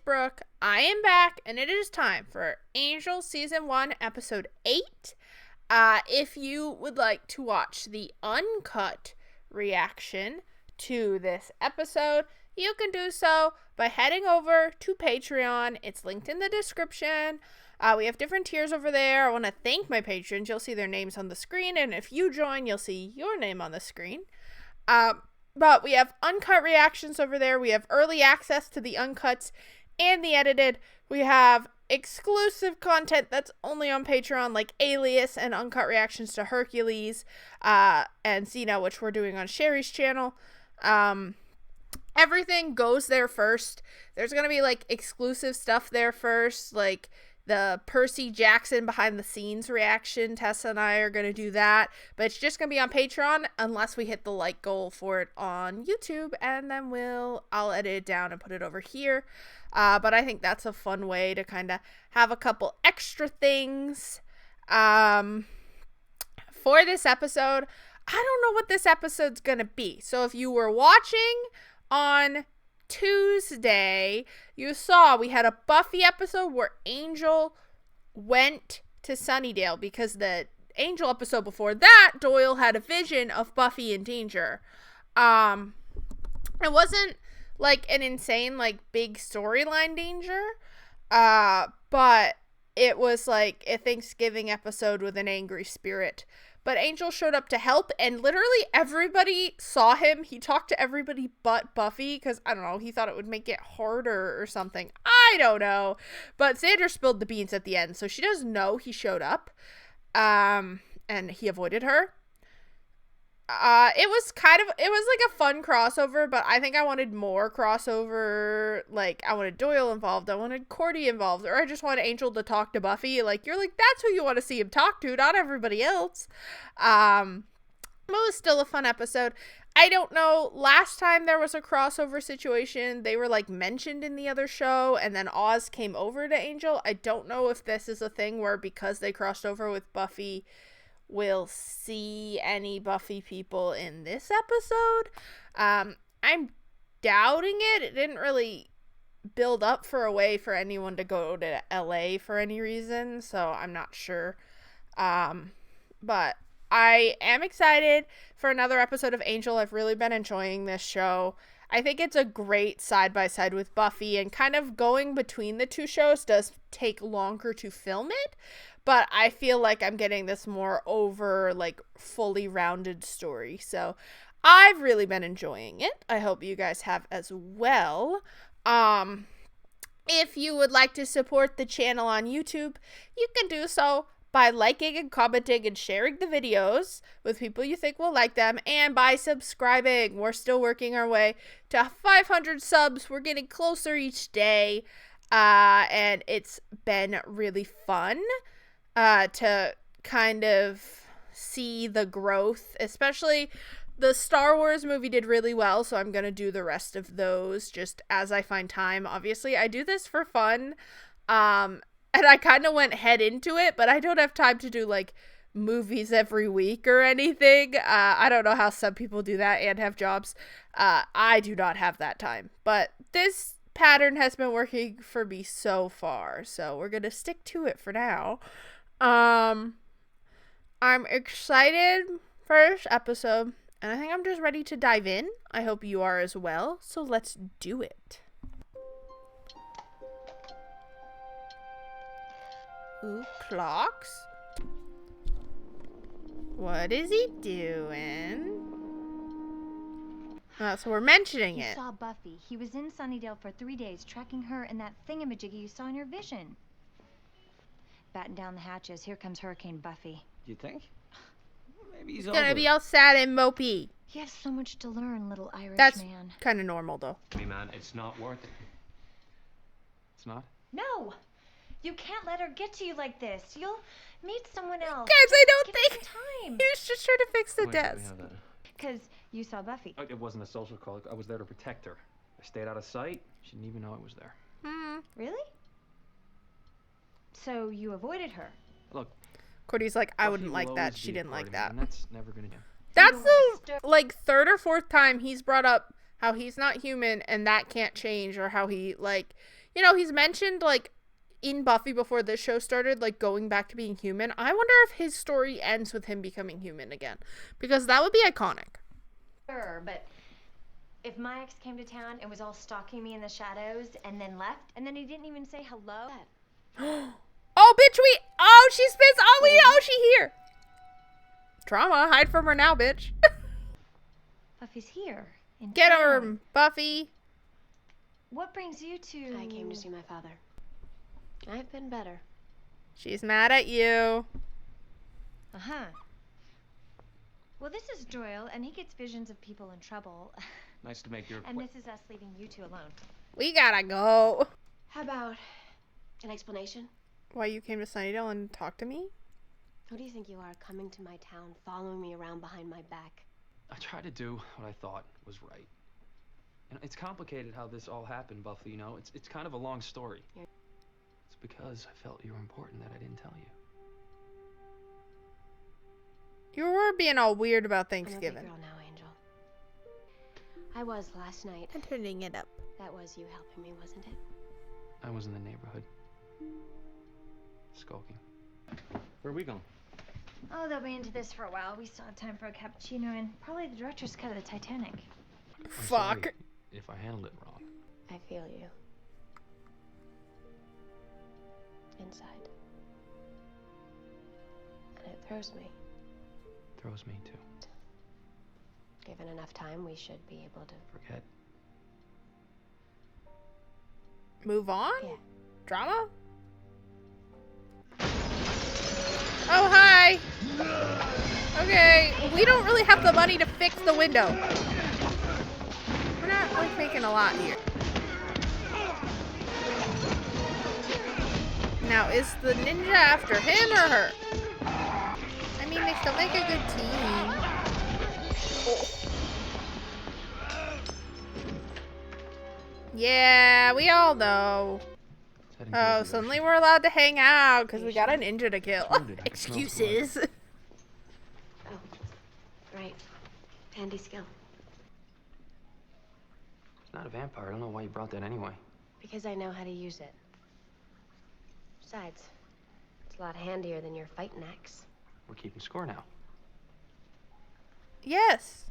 Brooke. I am back, and it is time for Angel Season 1, Episode 8. If you would like to watch the uncut reaction to this episode, you can do so by heading over to Patreon. It's linked in the description. We have different tiers over there. I want to thank my patrons. You'll see their names on the screen, and if you join, you'll see your name on the screen. But we have uncut reactions over there. We have early access to the uncuts and the edited. We have exclusive content that's only on Patreon, like Alias and uncut reactions to Hercules and Xena, which we're doing on Sherry's channel. Everything goes there first. There's going to be, like, exclusive stuff there first, like the Percy Jackson behind the scenes reaction. Tessa and I are going to do that, but it's just going to be on Patreon unless we hit the like goal for it on YouTube, and then I'll edit it down and put it over here. But I think that's a fun way to kind of have a couple extra things. For this episode, I don't know what this episode's going to be. So if you were watching on Tuesday, you saw we had a Buffy episode where Angel went to Sunnydale because the Angel episode before that, Doyle had a vision of Buffy in danger. It wasn't like an insane, like, big storyline danger, but it was like a Thanksgiving episode with an angry spirit. But Angel showed up to help, and literally everybody saw him. He talked to everybody but Buffy, because, I don't know, he thought it would make it harder or something. I don't know. But Xander spilled the beans at the end, so she doesn't know he showed up. And he avoided her. It was like a fun crossover, but I think I wanted more crossover. Like, I wanted Doyle involved, I wanted Cordy involved, or I just wanted Angel to talk to Buffy. Like, you're like, that's who you want to see him talk to, not everybody else. It was still a fun episode. I don't know, last time there was a crossover situation, they were, like, mentioned in the other show, and then Oz came over to Angel. I don't know if this is a thing where, because they crossed over with Buffy, we'll see any Buffy people in this episode. I'm doubting it. It didn't really build up for a way for anyone to go to LA for any reason, so I'm not sure. But I am excited for another episode of Angel. I've really been enjoying this show. I think it's a great side-by-side with Buffy, and kind of going between the two shows does take longer to film it, but I feel like I'm getting this more over, like, fully rounded story. So I've really been enjoying it. I hope you guys have as well. If you would like to support the channel on YouTube, you can do so by liking and commenting and sharing the videos with people you think will like them, and by subscribing. We're still working our way to 500 subs. We're getting closer each day, and it's been really fun to kind of see the growth. Especially the Star Wars movie did really well, so I'm going to do the rest of those just as I find time. Obviously, I do this for fun, and I kind of went head into it, but I don't have time to do, like, movies every week or anything. I don't know how some people do that and have jobs. I do not have that time. But this pattern has been working for me so far, so we're going to stick to it for now. I'm excited for this episode, and I think I'm just ready to dive in. I hope you are as well, so let's do it. Ooh, clocks. What is he doing? Oh, so we're mentioning it. You saw Buffy. He was in Sunnydale for 3 days, tracking her and that thingamajiggy you saw in your vision. Batten down the hatches. Here comes Hurricane Buffy. You think? Maybe he's gonna be all sad and mopey. You have so much to learn, little Irish That's man. kind of normal, though. Hey, man, it's not worth it. It's not? No! You can't let her get to you like this. You'll meet someone else. Guys, I don't Give think it some time. he was just trying to fix the Why did we desk. have that? Because you saw Buffy. It wasn't a social call. I was there to protect her. I stayed out of sight. She didn't even know I was there. Really? So you avoided her? Look, Cody's like, I Buffy wouldn't like will that. always She be a didn't part like of me, that. and that's never gonna do. That's the, like, third or fourth time he's brought up how he's not human and that can't change, or how he, like, You know, he's mentioned, like, in Buffy before this show started, like, going back to being human. I wonder if his story ends with him becoming human again. Because that would be iconic. Sure, but if my ex came to town and was all stalking me in the shadows and then left, and then he didn't even say hello. Oh, bitch, oh, she spits. Oh, she here. Trauma, hide from her now, bitch. Buffy's here. Get her, Buffy. What brings you to... I came to see my father. I've been better. She's mad at you. Uh-huh. Well, this is Doyle, and he gets visions of people in trouble. Nice to make your And this is us leaving you two alone. We gotta go. How about an explanation? Why you came to Sunnydale and talked to me? Who do you think you are, coming to my town, following me around behind my back? I tried to do what I thought was right. And it's complicated how this all happened, Buffy, you know? It's kind of a long story. It's because I felt you were important that I didn't tell you. You were being all weird about I'm a big Thanksgiving. girl now, Angel. I was last night. I'm turning it up. That was you helping me, wasn't it? I was in the neighborhood. Skulking. Where are we going? Oh, they'll be into this for a while. We still have time for a cappuccino and probably the director's cut of the Titanic. I'm Fuck. sorry if I handled it wrong. I feel you. Inside. And it throws me. Throws me too. Given enough time, we should be able to Forget. Move on? Yeah. Drama? Oh, hi. Okay, we don't really have the money to fix the window. We're not, like, making a lot here. Now, is the ninja after him or her? I mean, they still make a good team. Oh. Yeah, we all know. Oh, suddenly we're allowed to hang out because we got a ninja to kill. Excuses. Oh, right. Handy skill. It's not a vampire. I don't know why you brought that anyway. Because I know how to use it. Besides, it's a lot handier than your fighting axe. We're keeping score now. Yes.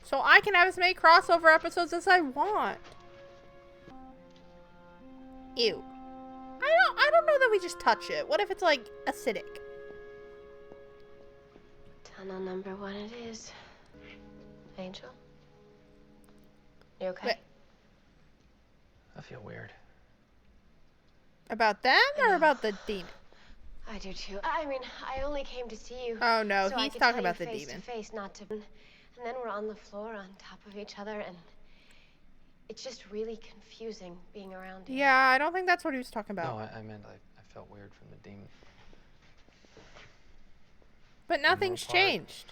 So I can have as many crossover episodes as I want. Ew. I don't know that we just touch it. What if it's like acidic? Tunnel number 1 it is. Angel? You okay? Wait. I feel weird. About them or about the demon? I do too. I mean, I only came to see you. Oh no, so I he's could talking tell you about the face demon. to face, not to. And then we're on the floor on top of each other, and it's just really confusing being around you. Yeah, I don't think that's what he was talking about. No, I meant I felt weird from the demon. But nothing's part, changed.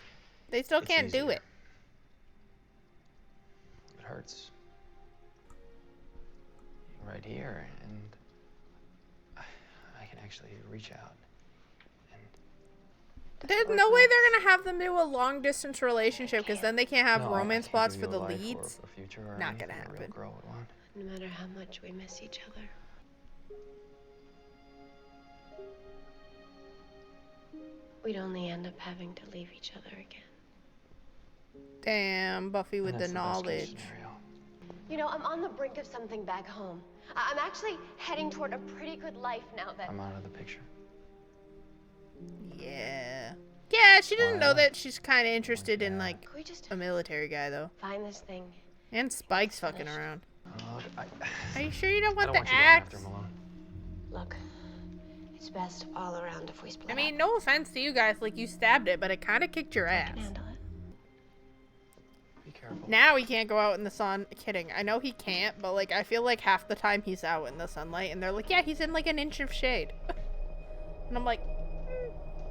They still it's can't do easier. it. It hurts. Right here, and I can actually reach out. And There's no way they're gonna have them do a long distance relationship because then they can't have no, romance I can't plots give for you a the life or leads. a future or Not gonna anything a real happen. girl would want. No matter how much we miss each other. We'd only end up having to leave each other again. Damn, Buffy with And the that's best case knowledge. scenario. You know, I'm on the brink of something back home. I'm actually heading toward a pretty good life now that... I'm out of the picture. Yeah. Yeah, she doesn't know Why? that she's kind of interested in, Yeah. like, Can we just a military guy, though. find this thing? And Spike's fucking around. I Are you sure you don't I want don't the want you going after axe? him alone. Look, it's best all around if we split I mean, up. no offense to you guys, like, you stabbed it, but it kind of kicked your I ass. can handle it. Be careful. Now he can't go out in the sun. Kidding. I know he can't, but, like, I feel like half the time he's out in the sunlight, and they're like, yeah, he's in, like, an inch of shade. And I'm like,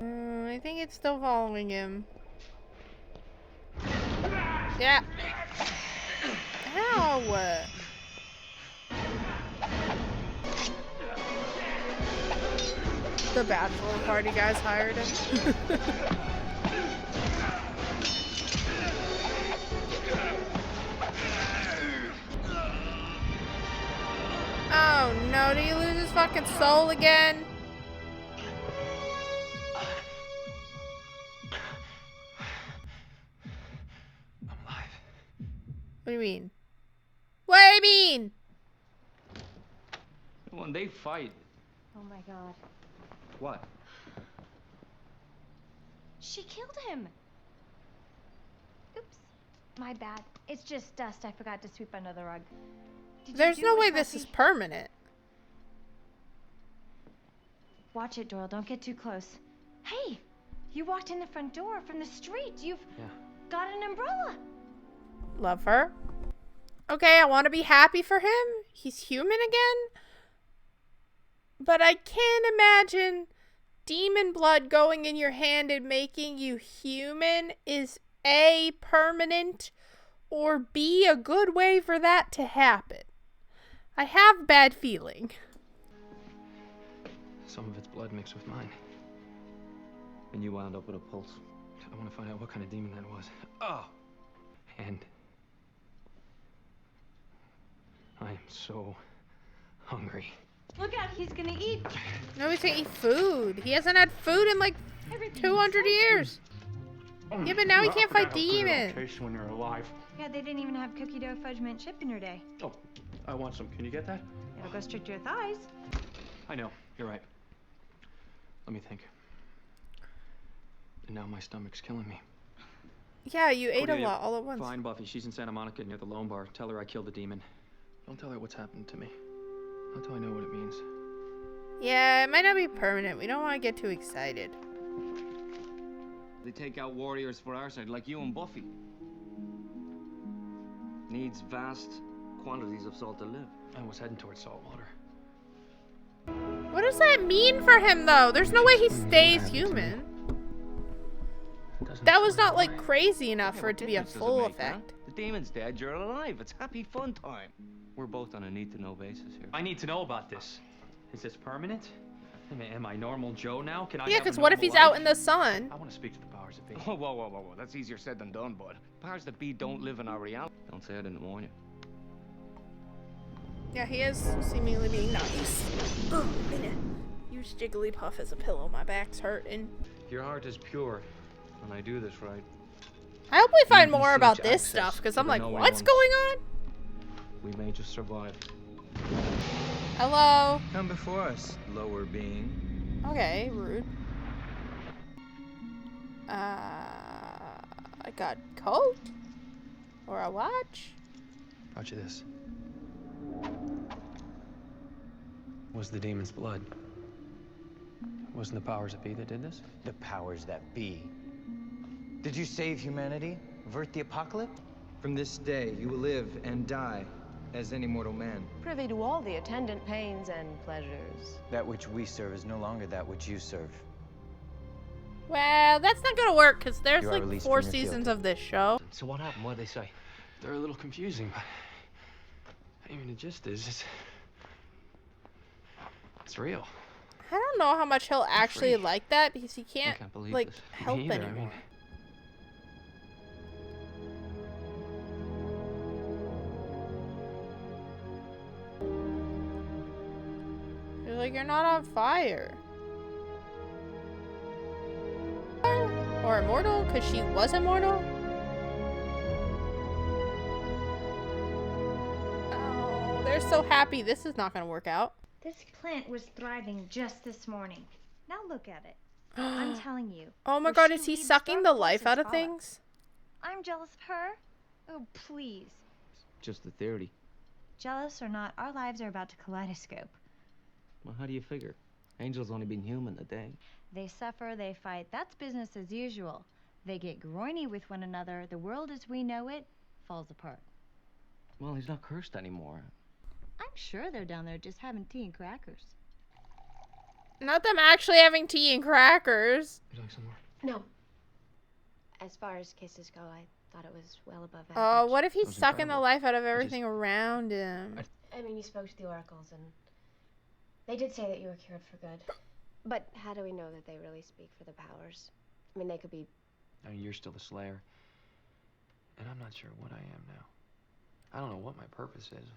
I think it's still following him. Yeah. Ow! The bachelor party guys hired him. no, did he lose his fucking soul again? I'm alive. What do you mean? What do you mean? When they fight. Oh my god. What? She killed him. Oops. My bad. It's just dust I forgot to sweep under the rug. Did you There's do no it, way this Buffy? is permanent. Watch it, Doyle. Don't get too close. Hey! You walked in the front door from the street. You've got an umbrella. Love her. Okay, I want to be happy for him. He's human again. But I can't imagine demon blood going in your hand and making you human is A, permanent, or B, a good way for that to happen. I have a bad feeling. Some of its blood mixed with mine. And you wound up with a pulse. I want to find out what kind of demon that was. Oh! And I am so hungry. Look out, he's gonna eat. No, he's gonna eat food. He hasn't had food in like 200 years. Yeah, but now he can't fight demons. When you're alive. Yeah, they didn't even have cookie dough fudge mint chip in her day. Oh, I want some. Can you get that? It'll go straight to your thighs. I know. You're right. Let me think. And now my stomach's killing me. Yeah, you ate a Cordelia, lot all at once. Find Buffy. She's in Santa Monica near the Lone Bar. Tell her I killed the demon. Don't tell her what's happened to me. Not till I know what it means. Yeah, it might not be permanent. We don't want to get too excited. They take out warriors for our side, like you and Buffy. Needs vast quantities of salt to live. I was heading towards saltwater. What does that mean for him, though? There's no way he stays human. That was not, like, crazy enough for it to be a full effect. The demon's dead, you're alive. It's happy fun time. We're both on a need-to-know basis here. I need to know about this. Is this permanent? Am I normal Joe now? Can I Yeah, have a because what if normal he's out life? in the sun? I want to speak to the powers that be. Whoa, whoa, whoa, whoa, whoa. That's easier said than done, bud. Powers that be don't live in our reality. Don't say I didn't warn you. Yeah, he is seemingly being nice. Oh, minute. Use Jigglypuff as a pillow. My back's hurting. Your heart is pure, and I do this right. I hope we find You more seek about this access stuff, because to I'm the like, knowing what's ones. going on? We may just survive. Hello? Come before us, lower being. Okay, rude. I got coat? Or a watch? Brought you this. Was the demon's blood. It wasn't the powers that be that did this? The powers that be. Did you save humanity? Avert the apocalypse? From this day, you will live and die as any mortal man. Privy to all the attendant pains and pleasures. That which we serve is no longer that which you serve. Well, that's not gonna work, because there's You are like released 4 from your seasons field. of this show. So what happened? What'd they say? They're a little confusing, but I mean, the gist is it's real. I don't know how much he'll actually free. like that, because he can't, can't believe like, this. help Me either, I anymore. mean, You're like, you're not on fire. Or immortal, because she was immortal? Oh, they're so happy this is not going to work out. This plant was thriving just this morning. Now look at it. I'm telling you. Oh my if god, she is he leaves, sucking dark the life forces out of follow. things? I'm jealous of her. Oh, please. Just the theory. Jealous or not, our lives are about to kaleidoscope. Well, how do you figure? Angel's only been human a day. They suffer, they fight. That's business as usual. They get groiny with one another. The world as we know it falls apart. Well, he's not cursed anymore. I'm sure they're down there just having tea and crackers. Not them actually having tea and crackers. would you like some more? No. As far as kisses go, I thought it was well above average. Oh, what if he's was sucking the incredible. life out of everything around him? I mean, you spoke to the oracles, and they did say that you were cured for good. But how do we know that they really speak for the powers? I mean, they could be... I mean, you're still the Slayer. And I'm not sure what I am now. I don't know what my purpose is.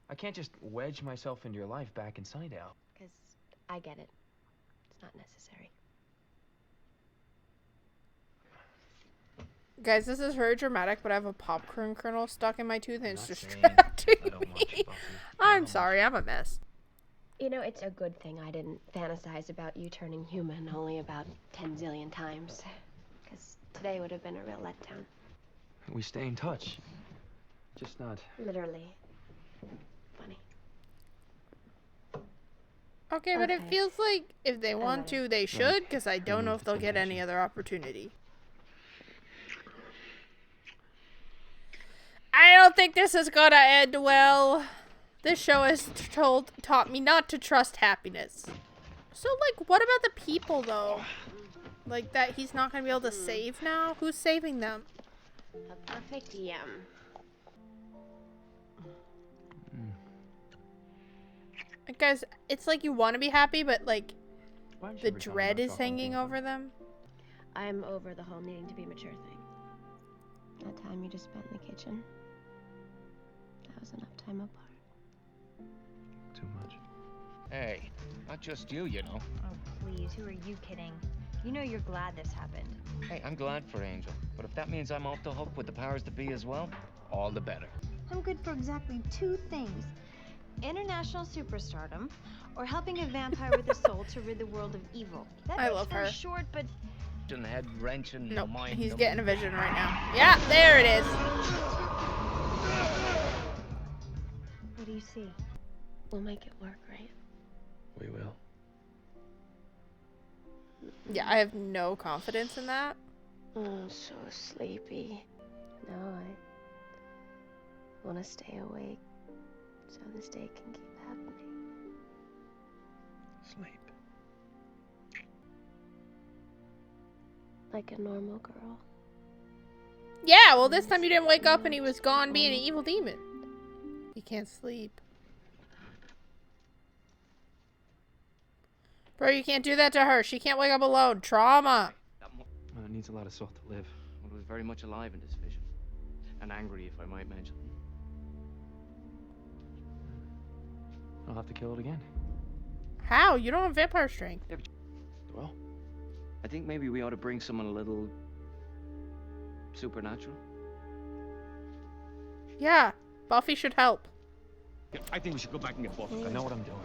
I can't just wedge myself into your life back in Sunnydale. Because I get it. It's not necessary. Guys, this is very dramatic, but I have a popcorn kernel stuck in my tooth and it's Not saying distracting I don't watch me. Buffy. I'm sorry, I'm a mess. You know, it's a good thing I didn't fantasize about you turning human only about 10 zillion times. Because today would have been a real letdown. We stay in touch. Just not. Literally. Funny. Okay, but it Okay. feels like if they want ready. to, they should, because I don't know remove if the they'll get any temptation. other opportunity. I don't think this is gonna end well. This show has taught me not to trust happiness. So, like, what about the people, though? Like, that he's not gonna be able to save now? Who's saving them? A perfect yum. Guys, it's like you want to be happy, but, like, Why don't you the ever tell me dread about is chocolate hanging pizza? over them. I'm over the whole needing to be mature thing. That time you just spent in the kitchen. That was enough time apart. Too much. Hey, not just you, you know. Oh, please, who are you kidding? You know you're glad this happened. Hey, I'm glad for Angel. But if that means I'm off the hook with the powers that be as well, all the better. I'm good for exactly 2 things. International superstardom, or helping a vampire with a soul to rid the world of evil. That I makes love for her. a short but And head wrenching. Nope, mind he's numbing. getting a vision right now. Yeah, there it is. what do you see? We'll make it work, right? We will. Yeah, I have no confidence in that. Oh, I'm so sleepy. No, I want to stay awake so this day can keep happening. Sleep. Like a normal girl. Yeah, well, this time you didn't wake up and he was gone being an evil demon. He can't sleep. Bro, you can't do that to her. She can't wake up alone. Trauma. Well, it needs a lot of salt to live. Well, it was very much alive in this vision. And angry, if I might mention. I'll have to kill it again. How? You don't have vampire strength. Well, I think maybe we ought to bring someone a little supernatural. Yeah, Buffy should help. I think we should go back and get Buffy. I know what I'm doing.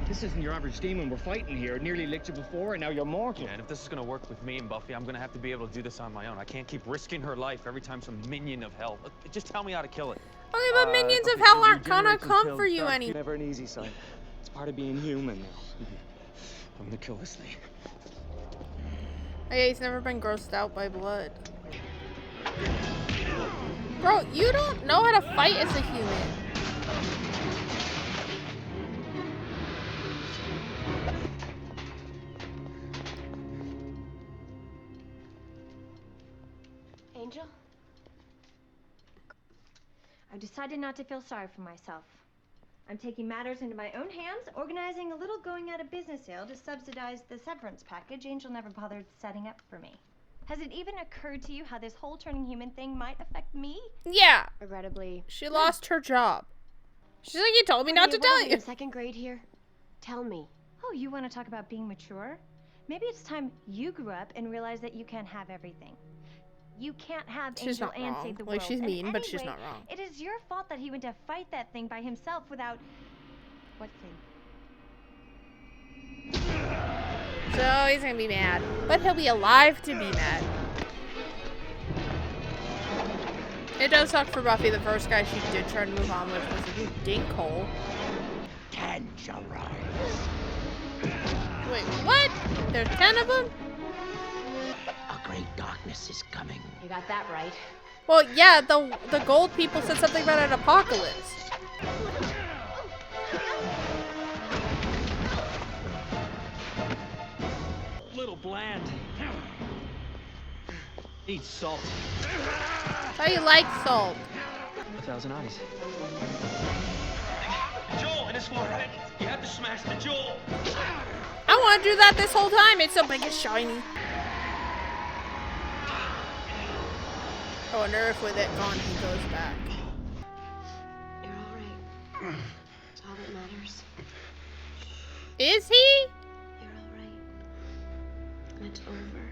This isn't your average demon we're fighting here. Nearly licked you before, and now you're mortal. Yeah, and if this is gonna work with me and Buffy, I'm gonna have to be able to do this on my own. I can't keep risking her life every time some minion of hell. Just tell me how to kill it. Okay, but minions of hell aren't gonna come for you anymore. Never an easy sight. It's part of being human now. I'm gonna kill this thing. Hey, he's never been grossed out by blood. Bro, you don't know how to fight as a human. Angel? I've decided not to feel sorry for myself. I'm taking matters into my own hands, organizing a little going out of business sale to subsidize the severance package Angel never bothered setting up for me. Has it even occurred to you how this whole turning human thing might affect me? Yeah, Regrettably. she lost her job. She's like, you told me not to What tell am I you. in 2nd grade here? Tell me. Oh, you want to talk about being mature? Maybe it's time you grew up and realized that you can't have everything. You can't have She's Angel not and wrong. save the Like, world. she's And mean, but she's anyway, not wrong. It is your fault that he went to fight that thing by himself without... What thing? So he's gonna be mad. But he'll be alive to be mad. It does suck for Buffy. The first guy she did try to move on with was a dinkhole. Wait, what? There's 10 of them? A great darkness is coming. You got that right. Well, yeah, the gold people said something about an apocalypse. Little bland. Eat salt. How you like salt? 1,000 eyes. Joel, and this one, right? You have to smash the Joel. I want to do that this whole time. It's so big and shiny. I wonder if with it gone he goes back. You're all right. It's all that matters. Is he? You're all right. And it's over.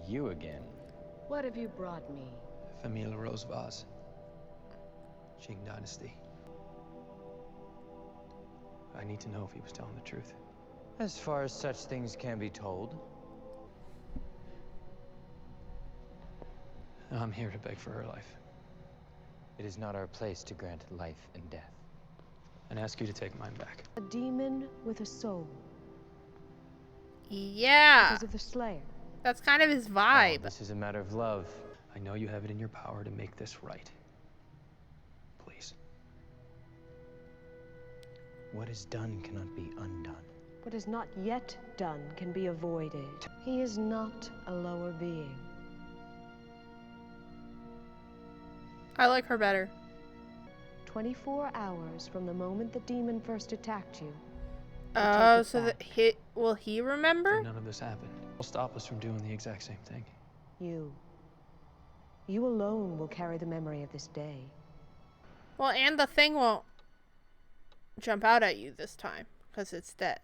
You again. What have you brought me? Famille Rose Vaz. Qing Dynasty. I need to know if he was telling the truth. As far as such things can be told. I'm here to beg for her life. It is not our place to grant life and death. And ask you to take mine back. A demon with a soul. Yeah. Because of the Slayer. That's kind of his Oh, vibe. this is a matter of love. I know you have it in your power to make this right. Please. What is done cannot be undone. What is not yet done can be avoided. He is not a lower being. I like her better. 24 hours from the moment the demon first attacked you. Oh, take it so that back. will he remember? Then none of this happened. Will stop us from doing the exact same thing. You alone will carry the memory of this day. Well, and the thing won't jump out at you this time because it's dead.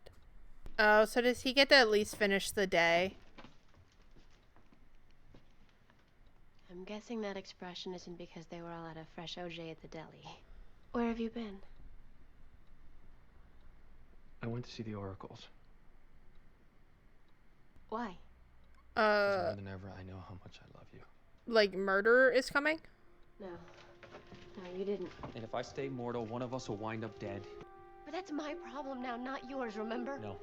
Oh, so does he get to at least finish the day? I'm guessing that expression isn't because they were all at a fresh OJ at the deli. Where have you been? I went to see the oracles. Why? Because more than ever, I know how much I love you. Like murder is coming? No. No, you didn't. And if I stay mortal, one of us will wind up dead. But that's my problem now, not yours, remember? No.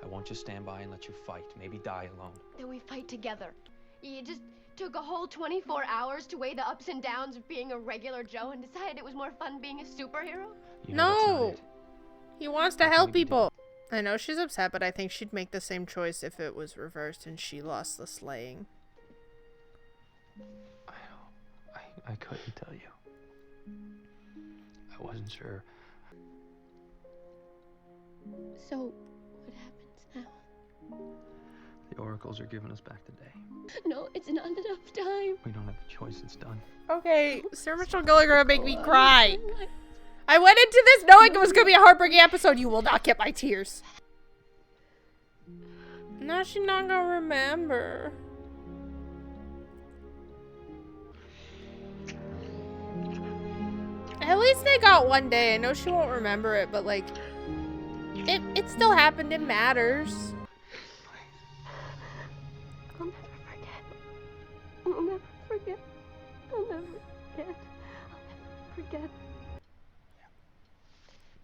I won't just stand by and let you fight. Maybe die alone. Then we fight together. You just took a whole 24 hours to weigh the ups and downs of being a regular Joe and decided it was more fun being a superhero? You know that's not No! it. He wants to How can help we be people. I know she's upset, but I think she'd make the same choice if it was reversed and she lost the slaying. I couldn't tell you. I wasn't sure. So, what happens now? The oracles are giving us back the day. No, it's not enough time. We don't have a choice. It's done. Okay, Sir Mitchell Gallagher make me cry. I went into this knowing it was going to be a heartbreaking episode. You will not get my tears. Now she's not going to remember. At least they got one day. I know she won't remember it, but like, it still happened. It matters. I'll never forget. I'll never forget. I'll never forget. I'll never forget.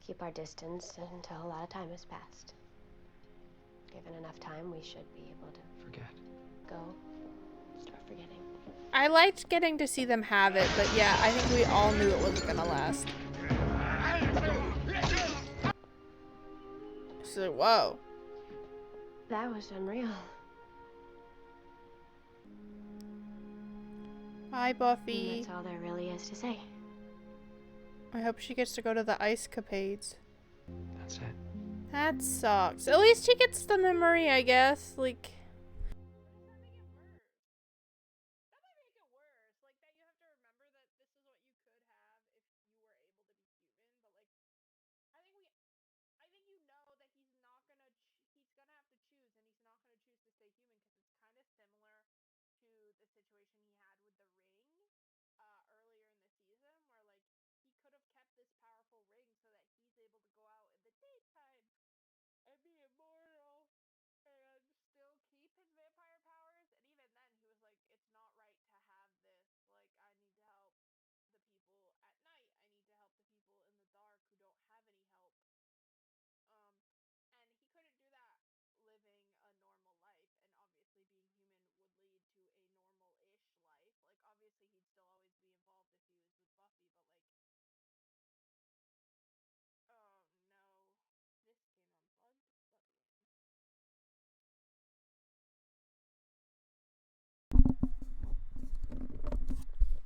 Keep our distance until a lot of time has passed. Given enough time, we should be able to Forget. go start forgetting. I liked getting to see them have it, but yeah, I think we all knew it wasn't gonna last. So, whoa. That was unreal. Bye, Buffy. That's all there really is to say. I hope she gets to go to the ice capades. That's it. That sucks. At least she gets the memory, I guess. Like,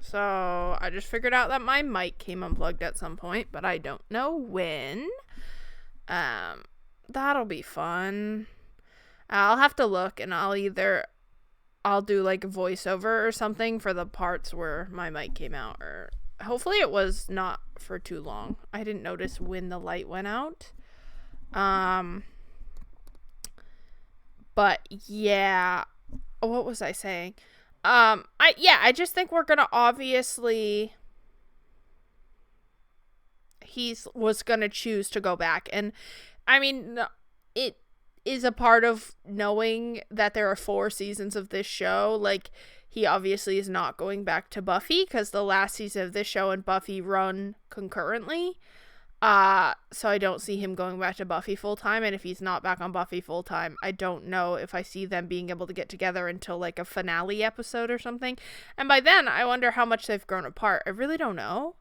so I just figured out that my mic came unplugged at some point, but I don't know when. That'll be fun. I'll have to look, and I'll do like a voiceover or something for the parts where my mic came out, or Hopefully it was not for too long. I didn't notice when the light went out. But yeah, what was I saying? I just think we're gonna obviously, was gonna choose to go back, and I mean, it is a part of knowing that there are 4 seasons of this show. Like, he obviously is not going back to Buffy because the last season of this show and Buffy run concurrently. So I don't see him going back to Buffy full time, and if he's not back on Buffy full time, I don't know if I see them being able to get together until like a finale episode or something. And by then, I wonder how much they've grown apart. I really don't know.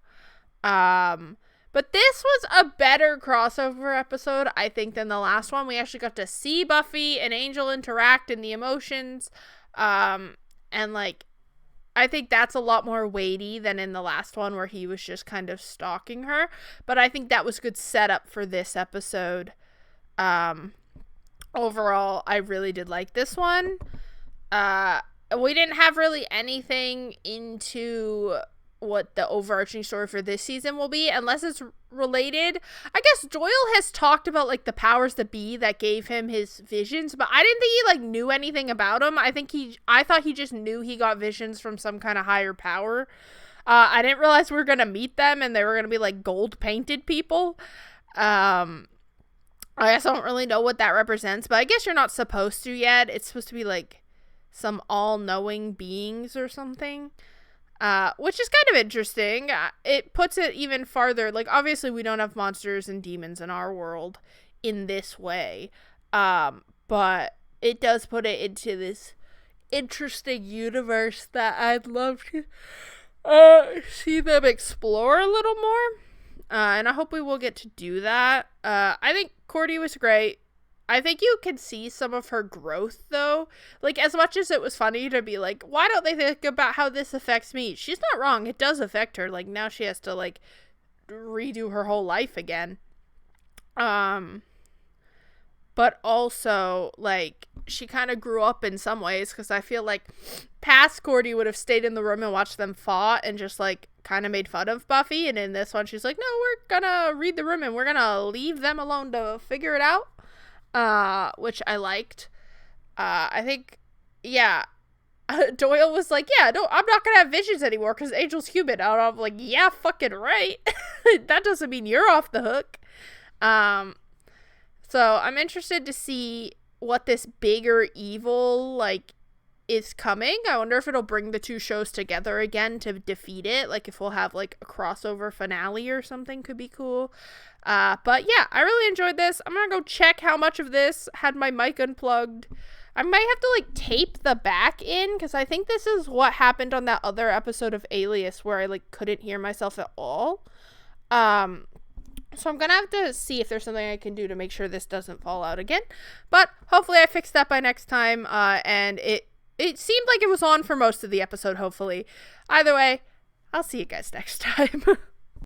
But this was a better crossover episode, I think, than the last one. We actually got to see Buffy and Angel interact and the emotions. And like, I think that's a lot more weighty than in the last one where he was just kind of stalking her. But I think that was good setup for this episode. Overall, I really did like this one. We didn't have really anything into what the overarching story for this season will be, unless it's related. I guess Doyle has talked about like the powers that be that gave him his visions, but I didn't think he like knew anything about them. I thought he just knew he got visions from some kind of higher power. I didn't realize we were gonna meet them and they were gonna be like gold painted people. I guess I don't really know what that represents, but I guess you're not supposed to yet. It's supposed to be like some all-knowing beings or something. Which is kind of interesting. It puts it even farther. Like, obviously, we don't have monsters and demons in our world in this way. But it does put it into this interesting universe that I'd love to see them explore a little more. And I hope we will get to do that. I think Cordy was great. I think you can see some of her growth, though. Like, as much as it was funny to be like, why don't they think about how this affects me? She's not wrong. It does affect her. Like, now she has to, like, redo her whole life again. But also, like, she kind of grew up in some ways, because I feel like past Cordy would have stayed in the room and watched them fought and just, like, kind of made fun of Buffy. And in this one, she's like, no, we're gonna read the room and we're gonna leave them alone to figure it out. Which I liked. I think, yeah, Doyle was like, yeah, no, I'm not gonna have visions anymore because Angel's human. And I'm like, yeah, fucking right. That doesn't mean you're off the hook. So I'm interested to see what this bigger evil, like, is coming. I wonder if it'll bring the 2 shows together again to defeat it. Like, if we'll have, like, a crossover finale or something could be cool. But yeah, I really enjoyed this. I'm gonna go check how much of this had my mic unplugged. I might have to, like, tape the back in, because I think this is what happened on that other episode of Alias where I, like, couldn't hear myself at all. So I'm gonna have to see if there's something I can do to make sure this doesn't fall out again. But hopefully I fix that by next time, and it seemed like it was on for most of the episode, hopefully. Either way, I'll see you guys next time.